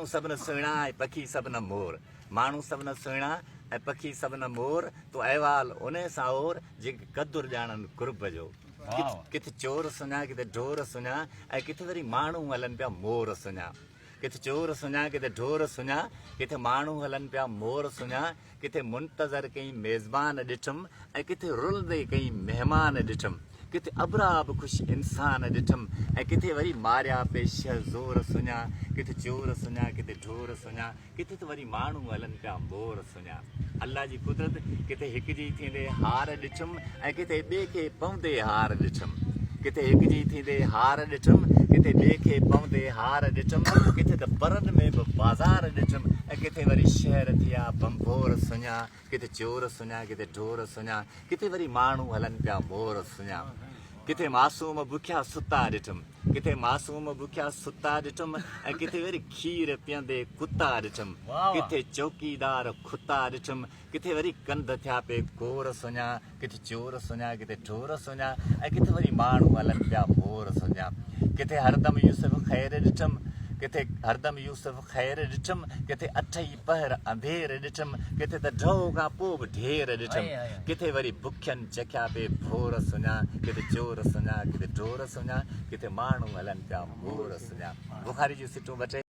माण्हू सभिनि सुहिणा ऐं पखी सभिनि मोर माण्हू सभिनि सुहिणा ऐं पखी सभिनि मोर तो अहवाल उन सां और जेके क़दुरु ॼाणनि कुर्ब जो किथे चोर सुञा किथे ढोर सुञा ऐं किथे वरी माण्हू हलनि पिया मोर सुञा किथे चोर सुञा किथे ढोर सुञा किथे माण्हू हलनि पिया मोर सुञा किथे मुंतज़र कई मेज़बान ॾिठुमि ऐं किथे रुलंदे कई महिमान ॾिठुमि किथे अबराब ख़ुशि इंसान ॾिठुमि ऐं किथे वरी मारिया पेश ज़ोर सुञा किथे चोर सुञा किथे ढोर सुञा किथे त वरी माण्हू हलनि पिया मोर सुञा अल्लाह जी कुदरत किथे हिकु जी थींदे हार ॾिठुमि ऐं किथे ॿिए खे पवंदे हार ॾिठुमि किथे हिकु जी थींदे हार ॾिठुमि किथे ॿिए खे पवंदे हार ॾिठुमि किथे त परनि में बि बाज़ार ॾिठुमि ऐं किथे वरी शहर थिया बंभोर सुञा किथे चोर सुञा किथे ढोर सुञा किथे वरी माण्हू हलनि पिया मोर सुञा किथे मासूम बुखिया सुता ॾिठुमि किथे मासूम बुखिया सुता ॾिठुमि ऐं किथे वरी खीर पीअंदे कुता ॾिठुमि किथे चौकीदार खुता ॾिठुमि किथे वरी कंध थिया पे कोर सुञा किथे चोर सुञा किथे ढोर सुञा ऐं किथे वरी माण्हू हलनि पिया मोर सुञा किथे हरदम यूसुफ ख़ैर ॾिठुमि किथे हरदम यूसुफ ख़ैर ॾिठुमि किथे अठई पहर अंधेर ॾिठुमि किथे त ढो खां पोइ बि ढेर ॾिठुमि किथे वरी बुखियनि चखिया पे भोर सुञा किथे चोर सुञा किथे ढोर सुञा किथे माण्हू हलनि पिया मोर सुञा बुखारी जूं सिटूं ॿ टे